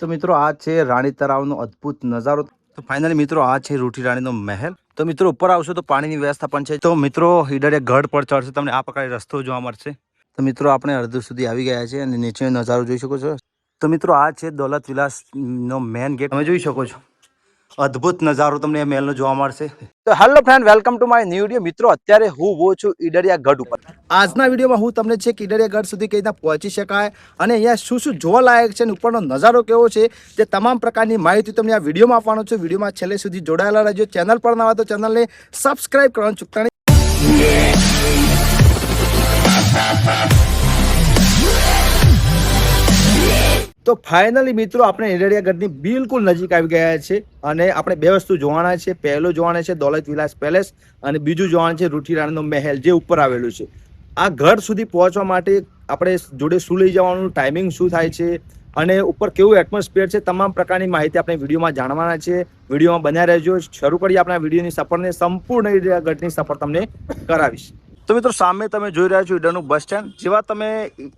તો મિત્રો આ છે રાણી તળાવનો અદ્ભુત નજારો. તો ફાઇનલી મિત્રો આ છે રૂઠી રાણીનો મહેલ. તો મિત્રો ઉપર આવશો તો પાણીની વ્યવસ્થા પણ છે. તો મિત્રો ઈડરિયા ગઢ પર ચડશે તમને આ પ્રકારે રસ્તો જોવા મળશે. તો મિત્રો આપણે અડધું સુધી આવી ગયા છે અને નીચેનો નજારો જોઈ શકો છો. તો મિત્રો આ છે દૌલત વિલાસ નો મેન ગેટ. તમે જોઈ શકો છો અદ્ભુત નજારો તમને મહેલનો જોવા મળશે. તો hello friend, welcome to my new video. મિત્રો અત્યારે હું ઉભો છું ઈડરિયા ગઢ ઉપર. આજના વિડીયોમાં હું તમને છે કે ઈડરિયા ગઢ સુધી કઈ રીતના પહોંચી શકાય અને અહીંયા શું શું જોવા લાયક છે અને ઉપરનો નજારો કેવો છે તે તમામ પ્રકારની માહિતી તમને આ વિડીયોમાં આપવાનો છું. વિડીયોમાં છેલ્લે સુધી જોડાયેલા રહેજો. ચેનલ પર નવા તો ચેનલને સબસ્ક્રાઇબ કરવાનું ચૂકતા નહીં. તો ફાઇનલી મિત્રો આપણે ઈડરિયા ગઢની બિલકુલ નજીક આવી ગયા છે અને આપણે બે વસ્તુ જોવાના છે. પહેલું જોવાના છે દૌલત વિલાસ પેલેસ અને બીજું જોવાના છે રૂઠી રાણીનો મહેલ જે ઉપર આવેલું છે. આ ગઢ સુધી પહોંચવા માટે આપણે જોડે શું લઈ જવાનું, ટાઈમિંગ શું થાય છે અને ઉપર કેવું એટમોસ્ફિયર છે, તમામ પ્રકારની માહિતી આપણે વિડીયોમાં જાણવાના છે. વિડીયોમાં બન્યા રહેજો. શરૂ કરીએ આપણા વિડીયોની સફરને. સંપૂર્ણ ઈડરિયા ગઢની સફર તમને કરાવીશ. તો મિત્રો સામે તમે જોઈ રહ્યા છો ઈડરનું બસ સ્ટેન્ડ. જેવા તમે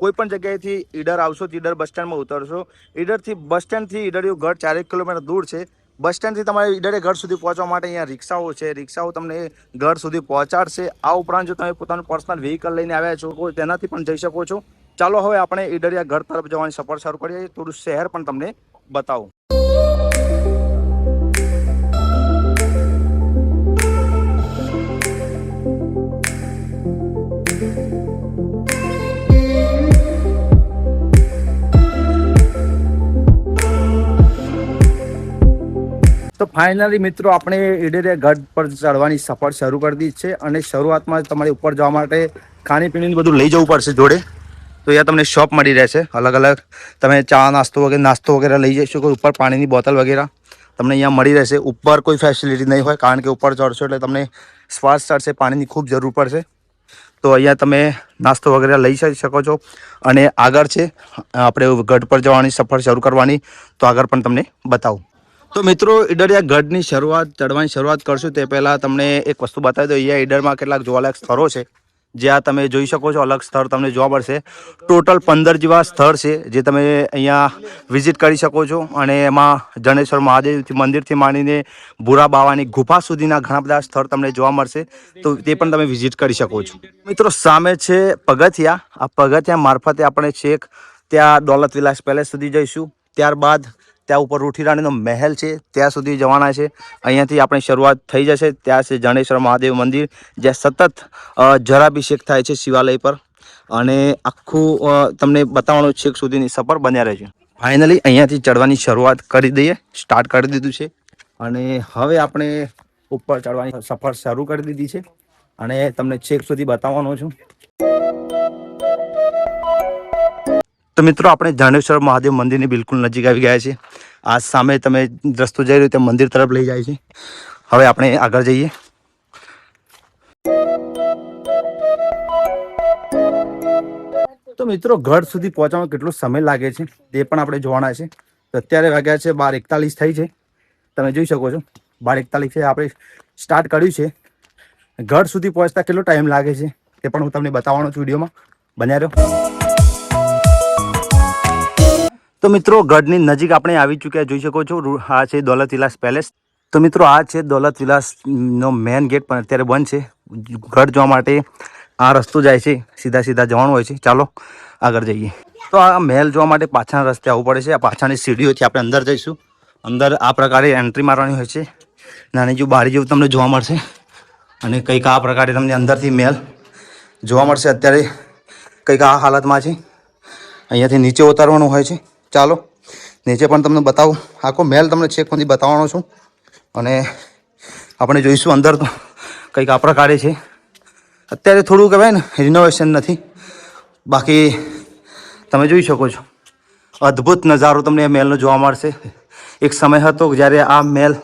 કોઈ પણ જગ્યાએથી ઈડર આવશો તો ઈડર બસ સ્ટેન્ડમાં ઉતરશો. ઈડરથી બસ સ્ટેન્ડથી ઈડરિયું ગઢ 4 કિલોમીટર દૂર છે. બસ સ્ટેન્ડથી તમારે ઈડરિયા ગઢ સુધી પહોંચવા માટે અહીંયા રિક્ષાઓ છે. રિક્ષાઓ તમને ગઢ સુધી પહોંચાડશે. આ ઉપરાંત જો તમે પોતાનું પર્સનલ વ્હીકલ લઈને આવ્યા છો તેનાથી પણ જઈ શકો છો. ચાલો હવે આપણે ઈડરિયા ગઢ તરફ જવાની સફર શરૂ કરીએ. થોડું શહેર પણ તમને બતાવું. તો ફાઇનલી મિત્રો આપણે ઈડરિયા ગઢ પર ચડવાની સફર શરૂ કરી દીધી છે અને શરૂઆતમાં તમારે ઉપર જવા માટે ખાણીપીણીનું બધું લઈ જવું પડશે જોડે. તો અહીંયા તમને શોપ મળી રહેશે અલગ અલગ. તમે ચા નાસ્તો વગેરે લઈ જઈ શકો. ઉપર પાણીની બોટલ વગેરે તમને અહીંયા મળી રહેશે. ઉપર કોઈ ફેસિલિટી નહીં હોય કારણ કે ઉપર ચડશો એટલે તમને શ્વાસ ચડશે, પાણીની ખૂબ જરૂર પડશે. તો અહીંયા તમે નાસ્તો વગેરે લઈ શકો છો. અને આગળ છે આપણે ગઢ પર જવાની સફર શરૂ કરવાની. તો આગળ પણ તમને બતાવું. તો મિત્રો ઈડરિયા ગઢની ચડવાની શરૂઆત કરશું તે પહેલાં તમને એક વસ્તુ બતાવી દો. અહીંયા ઈડરમાં કેટલાક જોવાલાયક સ્થળો છે જ્યાં તમે જોઈ શકો છો. અલગ સ્થળ તમને જોવા મળશે. ટોટલ 15 જેવા સ્થળ છે જે તમે અહીંયા વિઝિટ કરી શકો છો. અને એમાં જણેશ્વર મહાદેવ મંદિરથી માંડીને ભૂરા બાવાની ગુફા સુધીના ઘણા બધા સ્થળ તમને જોવા મળશે. તો તે પણ તમે વિઝિટ કરી શકો છો. મિત્રો સામે છે પગથિયા. આ પગથિયા મારફતે આપણે છેક ત્યાં દૌલત વિલાસ પેલેસ સુધી જઈશું. ત્યારબાદ ત્યાં ઉપર રૂઠી રાણીનો મહેલ છે ત્યાં સુધી જવાના છે. અહીંયાથી આપણી શરૂઆત થઈ જશે. ત્યાં છે જણેશ્વર મહાદેવ મંદિર જ્યાં સતત જળાભિષેક થાય છે શિવાલય પર. અને આખું તમને બતાવવાનું છેક સુધીની સફર બન્યા રહેશે. ફાઇનલી અહીંયાથી ચડવાની શરૂઆત કરી દઈએ. સ્ટાર્ટ કરી દીધું છે અને હવે આપણે ઉપર ચડવાની સફર શરૂ કરી દીધી છે અને તમને છેક સુધી બતાવવાનો છું. તો મિત્રો આપણે જાણેશ્વર મહાદેવ મંદિરની બિલકુલ નજીક આવી ગયા છે. આ સામે તમે રસ્તો જઈ રહ્યો તે મંદિર તરફ લઈ જાય છે. હવે આપણે આગળ જઈએ. તો મિત્રો ગઢ સુધી પહોંચવામાં કેટલો સમય લાગે છે તે પણ આપણે જોવાના છે. તો અત્યારે વાગ્યા છે 12:41 થઈ છે. તમે જોઈ શકો છો 12:41 આપણે સ્ટાર્ટ કર્યું છે. ગઢ સુધી પહોંચતા કેટલો ટાઈમ લાગે છે તે પણ હું તમને બતાવવાનો છું. વિડીયોમાં બન્યા રહ્યો. તો મિત્રો ગઢની નજીક આપણે આવી ચૂક્યા જોઈ શકો છો. આ છે દૌલત વિલાસ પેલેસ. તો મિત્રો આ છે દૌલત વિલાસનો મેન ગેટ પણ અત્યારે બંધ છે. ગઢ જવા માટે આ રસ્તો જાય છે, સીધા જવાનું હોય છે. ચાલો આગળ જઈએ. તો આ મહેલ જોવા માટે પાછળના રસ્તે આવવું પડે છે. આ પાછળની સીડીઓથી આપણે અંદર જઈશું. અંદર આ પ્રકારે એન્ટ્રી મારવાની હોય છે. નાની જેવું બારી જેવું તમને જોવા મળશે અને કંઈક આ પ્રકારે તમને અંદરથી મહેલ જોવા મળશે. અત્યારે કંઈક આ હાલતમાં છે. અહીંયાથી નીચે ઉતારવાનું હોય છે. ચાલો નીચે પણ તમને બતાવું. આખો મહેલ તમને છેક સુધી બતાવવાનો છું અને આપણે જોઈશું અંદર. તો કંઈક આ પ્રકારે છે. અત્યારે થોડું કહેવાય ને રિનોવેશન નથી, બાકી તમે જોઈ શકો છો અદ્ભુત નજારો તમને એ મહેલનો જોવા મળશે. એક સમય હતો જ્યારે આ મહેલ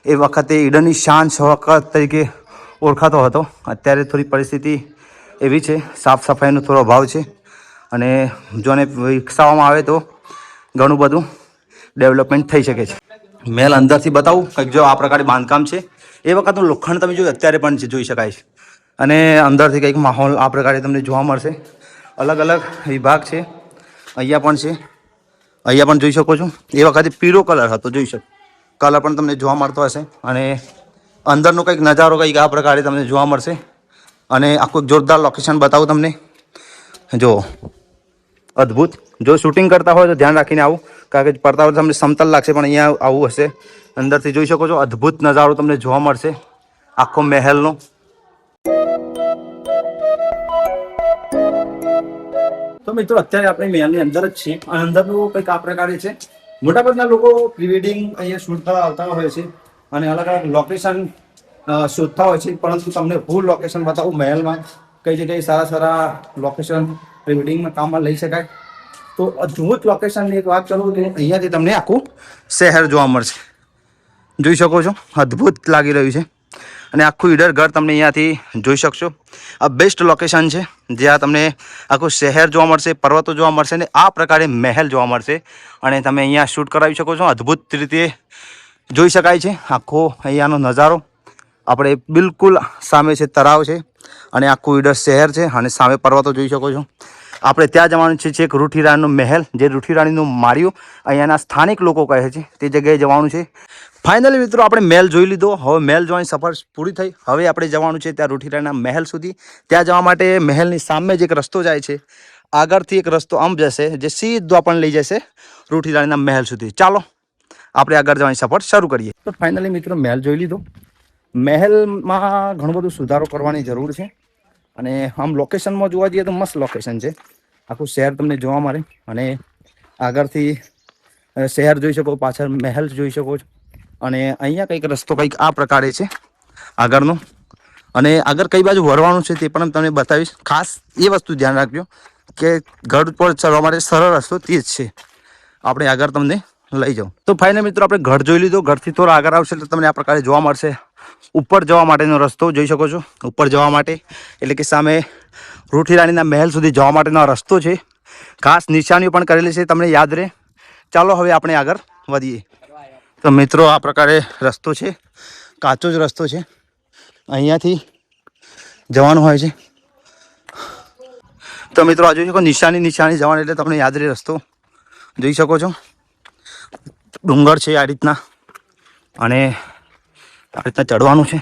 એ વખતે ઈડરની શાન શૌકત તરીકે ઓળખાતો હતો. અત્યારે થોડી પરિસ્થિતિ એવી છે, સાફ સફાઈનો થોડો અભાવ છે અને જોને વિકસાવવામાં આવે તો ઘણું બધું ડેવલપમેન્ટ થઈ શકે છે. મહેલ અંદરથી બતાવું. કંઈક જો આ પ્રકારે બાંધકામ છે. એ વખતનું લોખંડ તમે જોયું અત્યારે પણ જોઈ શકાય છે. અને અંદરથી કંઈક માહોલ આ પ્રકારે તમને જોવા મળશે. અલગ અલગ વિભાગ છે અહીંયા પણ છે અહીંયા પણ જોઈ શકો છો એ વખતે પીળો કલર હતો, જોઈ શકો કલર પણ તમને જોવા મળતો હશે. અને અંદરનો કંઈક નજારો કંઈક આ પ્રકારે તમને જોવા મળશે. અને આખું જોરદાર લોકેશન બતાવું તમને, જો અદ્ભુત. જો શૂટિંગ કરતા હોય તો ધ્યાન રાખીને આવું, કારણ કે પડતા હોય તમને સમતલ લાગશે, પણ અહીંયા આવું હશે. અંદરથી જોઈ શકો છો અદ્ભુત નજારો તમને જોવા મળશે આખો મહેલનો. તો મિત્રો અત્યારે આપણે મહેલની અંદર જ છીએ અને અંદરનું કંઈક આ પ્રકારે છે. મોટાભાગના લોકો પ્રી વેડિંગ અહીંયા શૂટ કરવા આવતા હોય છે અને અલગ અલગ લોકેશન શોધતા હોય છે, પરંતુ તમને ફૂલ લોકેશન બતાવું મહેલમાં કઈ જગ્યાએ સારા સારા લોકેશન પ્રી વેડિંગમાં કામમાં લઈ શકાય. તો અદ્ભુત લોકેશનની એક વાત કરું તો અહીંયાથી તમને આખું શહેર જોવા મળશે, જોઈ શકો છો અદ્ભુત લાગી રહ્યું છે. અને આખું ઈડર ઘર તમને અહીંયાથી જોઈ શકશો. આ બેસ્ટ લોકેશન છે જ્યાં તમને આખું શહેર જોવા મળશે, પર્વતો જોવા મળશે અને આ પ્રકારે મહેલ જોવા મળશે. અને તમે અહીંયા શૂટ કરાવી શકો છો, અદ્ભુત રીતે જોઈ શકાય છે આખો અહીંયાનો નજારો. આપણે બિલકુલ સામે છે તળાવ છે અને આખું ઈડર શહેર છે અને સામે પર્વતો જોઈ શકો છો. આપણે ત્યાં જવાનું છે છેક રૂઠીરાણીનો મહેલ, જે રૂઠીરાણીનું માળિયું અહીંયાના સ્થાનિક લોકો કહે છે, તે જગ્યાએ જવાનું છે. ફાઇનલી મિત્રો આપણે મહેલ જોઈ લીધો. હવે મહેલ જોવાની સફર પૂરી થઈ. હવે આપણે જવાનું છે ત્યાં રૂઠીરાણીના મહેલ સુધી. ત્યાં જવા માટે મહેલની સામે જ એક રસ્તો જાય છે, આગળથી એક રસ્તો આમ જશે જે સીધો આપણને લઈ જશે રૂઠીરાણીના મહેલ સુધી. ચાલો આપણે આગળ જવાની સફર શરૂ કરીએ. તો ફાઇનલી મિત્રો મહેલ જોઈ લીધો. મહેલમાં ઘણું બધું સુધારો કરવાની જરૂર છે અને આમ લોકેશનમાં જોવા જઈએ તો મસ્ત લોકેશન છે. આખું શહેર તમને જોવા મળે અને આગળથી શહેર જોઈ શકો, પાછળ મહેલ જોઈ શકો છો. અને અહીંયા કંઈક રસ્તો કંઈક આ પ્રકારે છે આગળનો. અને આગળ કઈ બાજુ વળવાનું છે તે પણ તમને બતાવીશ. ખાસ એ વસ્તુ ધ્યાન રાખજો કે ગઢ ઉપર ચડવા માટે સરળ રસ્તો તે જ છે. આપણે આગળ તમને લઈ જાઉં. તો ફાઇનલ મિત્રો આપણે ગઢ જોઈ લીધો. ગઢથી થોડા આગળ આવશે એટલે તમને આ પ્રકારે જોવા મળશે ઉપર જવા માટેનો રસ્તો, જોઈ શકો છો. ઉપર જવા માટે એટલે કે સામે રૂઠીરાણીના મહેલ સુધી જવા માટેનો રસ્તો છે. ખાસ નિશાનીઓ પણ કરેલી છે, તમને યાદ રહે. ચાલો હવે આપણે આગળ વધીએ. તો મિત્રો આ પ્રકારે રસ્તો છે, કાચો જ રસ્તો છે, અહીંયાથી જવાનું હોય છે. તો મિત્રો આ જોઈ શકો નિશાની જવાનું એટલે તમને યાદ રહે રસ્તો. જોઈ શકો છો ડુંગર છે આ રીતના અને આ રીતના ચડવાનું છે.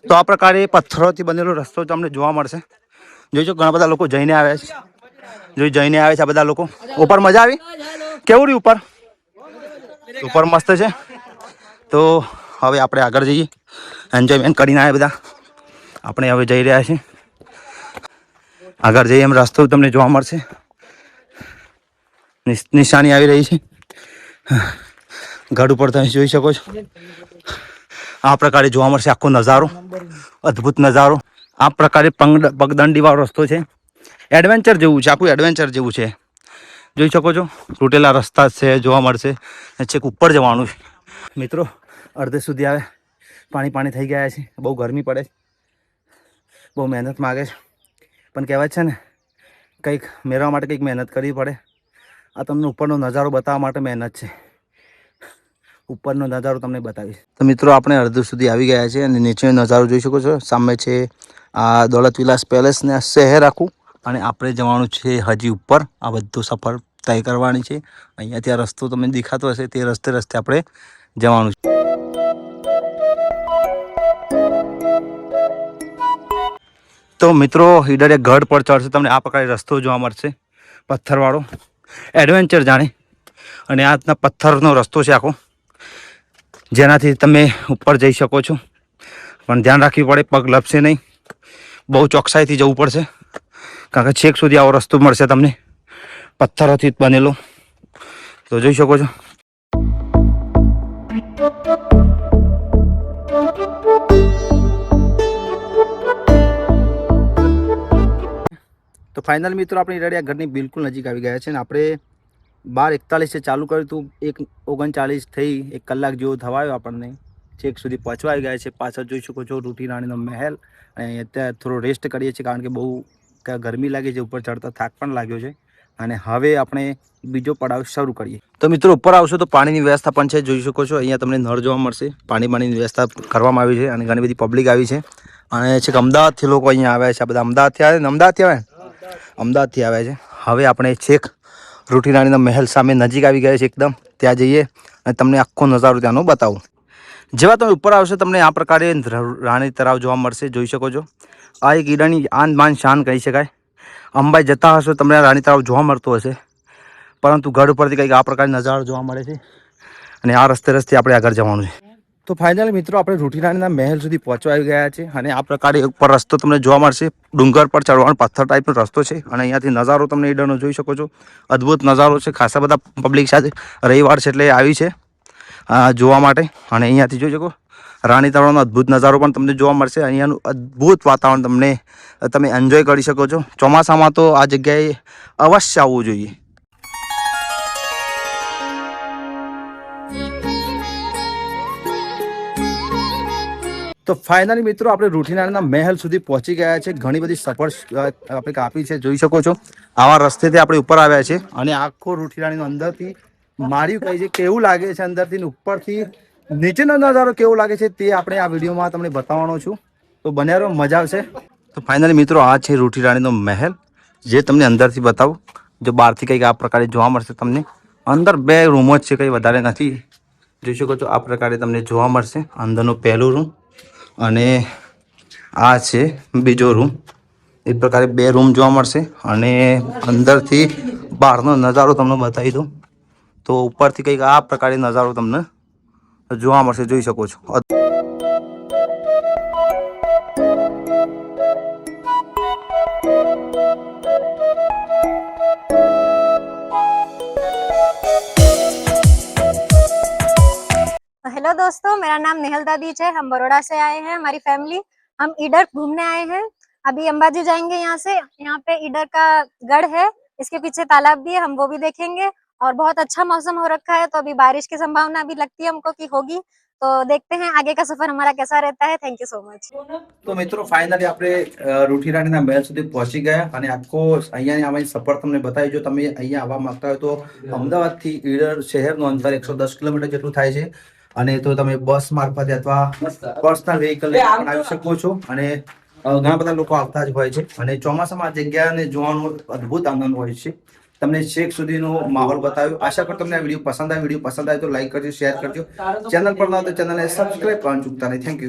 તો આ પ્રકારે પથ્થરોથી બનેલો રસ્તો તમને જોવા મળશે. જોઈજો ઘણા બધા લોકો જઈને આવ્યા છે, જઈને આવે છે આ બધા લોકો. ઉપર મજા આવી? કેવું રહ્યું ઉપર? ઉપર મસ્ત છે. તો હવે આપણે આગળ જઈએ, એન્જોયમેન્ટ કરીને આવ્યા બધા. આપણે હવે જઈ રહ્યા છીએ આગળ. જઈએ એમ રસ્તો તમને જોવા મળશે, નિશાની આવી રહી છે ગઢ ઉપર. તમે જોઈ શકો છો આ પ્રકારે જોવા મળશે આખો નજારો, અદ્ભુત નજારો. આ પ્રકારે પગદંડી વાળો રસ્તો છે, એડવેન્ચર જેવું છે, આખું એડવેન્ચર જેવું છે. જોઈ શકો છો તૂટેલા રસ્તા છે જોવા મળશે. છેક ઉપર જવાનું છે. મિત્રો અડધે સુધી આવે પાણી થઈ ગયા છે. બહુ ગરમી પડે છે, બહુ મહેનત માગે છે, પણ કહેવાય છે ને કંઈક મેળવવા માટે કંઈક મહેનત કરવી પડે. આ તમને ઉપરનો નજારો બતાવવા માટે મહેનત છે. ઉપરનો નજારો તમને બતાવીશ. તો મિત્રો આપણે અડધું સુધી આવી ગયા છે અને નીચેનો નજારો જોઈ શકો છો. સામે છે આ દોલત વિલાસ પેલેસ ને આ શહેર આખું. અને આપણે જવાનું છે હજી ઉપર. આ બધું સફર તય કરવાની છે. અહીંયાથી આ રસ્તો તમને દેખાતો હશે, તે રસ્તે આપણે જવાનું છે. તો મિત્રો ઈડર ગઢ પર ચડશે તમને આ પ્રકારે રસ્તો જોવા મળશે, પથ્થરવાળો, એડવેન્ચર જાણે. અને આ રીતના પથ્થરનો રસ્તો છે આખો, જેનાથી તમે ઉપર જઈ શકો છો. પણ ધ્યાન રાખવી પડે, પગ લપસે નહીં, બહુ ચોકસાઈથી જવું પડશે, કારણ કે છેક સુધી આવો રસ્તો મળશે તમને પથ્થરોથી બનેલો. તો જોઈ શકો છો. તો ફાઇનલ મિત્રો આપણે ઈડર ઘરની બિલકુલ નજીક આવી ગયા છે ને આપણે 12:41 ચાલુ કર્યું હતું. 1:39 થઈ, 1 કલાક જેવો થવાયો આપણને. છેક સુધી પહોંચવા આવી ગયા છે. પાછળ જોઈ શકો છો રૂઠીરાણીનો મહેલ. અને અત્યારે થોડો રેસ્ટ કરીએ છીએ કારણ કે બહુ ગરમી લાગી છે, ઉપર ચડતા થાક પણ લાગ્યો છે. અને હવે આપણે બીજો પડાવ શરૂ કરીએ. તો મિત્રો ઉપર આવશો તો પાણીની વ્યવસ્થા પણ છે, જોઈ શકો છો. અહીંયા તમને નળ જોવા મળશે. પાણીની વ્યવસ્થા કરવામાં આવી છે અને ઘણી બધી પબ્લિક આવી છે. અને છેક અમદાવાદથી લોકો અહીંયા આવ્યા છે. આ બધા અમદાવાદથી આવ્યા છે. અમદાવાદથી આવ્યા છે. હવે આપણે છેક રૂઠી રાણીના મહેલ સામે નજીક આવી ગયા છે એકદમ. ત્યાં જઈએ અને તમને આખો નજારો ત્યાંનો બતાવું. જેવા તમે ઉપર આવશો તમને આ પ્રકારે રાણી તળાવ જોવા મળશે. જોઈ શકો છો આ એક ઈડાની આન બાન શાન કહી શકાય. અંબાઈ જતા હશો તમને રાણી તળાવ જોવા મળતો હશે, પરંતુ ગઢ ઉપરથી કંઈક આ પ્રકારે નજારો જોવા મળે છે. અને આ રસ્તે આપણે આગળ જવાનું છે. તો ફાઇનલી મિત્રો આપણે રૂઠી રાણીના મહેલ સુધી પહોંચવા આવી ગયા છે. અને આ પ્રકારે ઉપર રસ્તો તમને જોવા મળશે. ડુંગર પર ચડવાનો પથ્થર ટાઈપનો રસ્તો છે. અને અહીંયાથી નજારો તમને ઈડરનો જોઈ શકો છો. અદ્ભુત નજારો છે. ખાસા બધા પબ્લિક સાથે રવિવાર છે એટલે આવી છે જોવા માટે. અને અહીંયાથી જોઈ શકો રાણી તળાવનો અદ્ભુત નજારો પણ તમને જોવા મળશે. અહીંયાનું અદ્ભુત વાતાવરણ તમે એન્જોય કરી શકો છો. ચોમાસામાં તો આ જગ્યાએ અવશ્ય આવવું જોઈએ. તો ફાઇનલી મિત્રો આપણે રૂઠી રાણીના મહેલ સુધી પહોંચી ગયા છે. ઘણી બધી સફર આપણે કાપી છે. જોઈ શકો છો આવા રસ્તેથી આપણે ઉપર આવ્યા છે. અને આખો રૂઠી રાણીનો અંદરથી મારી કહી છે કેવું લાગે છે, અંદરથી ઉપરથી નીચેનો નજારો કેવો લાગે છે તે આપણે આ વિડીયોમાં તમને બતાવવાનો છું. તો બન્યા રહો, મજા આવશે. તો ફાઇનલી મિત્રો આ છે રૂઠી રાણીનો મહેલ, જે તમને અંદરથી બતાવું. જો બહારથી કંઈક આ પ્રકારે જોવા મળશે તમને. અંદર 2 રૂમો જ છે, કંઈ વધારે નથી. જોઈ શકો છો આ પ્રકારે તમને જોવા મળશે. અંદરનો પહેલો રૂમ અને આ છે બીજો રૂમ. એ પ્રકારે 2 રૂમ જોવા મળશે. અને અંદરથી બહારનો નજારો તમને બતાવી દઉં તો ઉપરથી કંઈક આ પ્રકારે નજારો તમને જોવા મળશે. જોઈ શકો છો. हेलो दोस्तों, मेरा नाम नेहल दादी है। हम बड़ौदा से आए हैं, हमारी फैमिली। हम ईडर घूमने आए हैं। अभी अंबाजी जाएंगे यहाँ से। यहाँ पे ईडर का गढ़ है, इसके पीछे तालाब भी है, हम वो भी देखेंगे। और बहुत अच्छा मौसम हो रखा है, तो अभी बारिश की संभावना भी लगती है हमको कि होगी। तो देखते हैं आगे का सफर हमारा कैसा रहता है। Thank you so much. તો મિત્રો ફાઇનલી આપણે રૂઠી રાણીના મહેલ સુધી પહોંચી ગયા. અને આખો અહીંયાની અમારી સફર તમને બતાવી. જો તમે અહીંયા આવવા માંગતા હોય તો અમદાવાદથી ઈડર શહેરનું અંતર 110 કિલોમીટર જેટલું થાય છે. અને તો તમે બસ મારફતે અથવા પર્સનલ વ્હીકલ લઈને પણ આવી શકો છો. અને ઘણા બધા લોકો આવતા જ હોય છે. અને ચોમાસામાં આ જગ્યાને જોવાનો અદ્ભુત આનંદ હોય છે. તમને છેક સુધીનો માહોલ બતાવ્યો. આશા કરું તમને આ વિડીયો પસંદ આવે તો લાઈક કરજો, શેર કરજો. ચેનલ પર ના તો ચેનલને સબસ્ક્રાઇબ કરવાનું ચૂકતા નહીં. Thank you.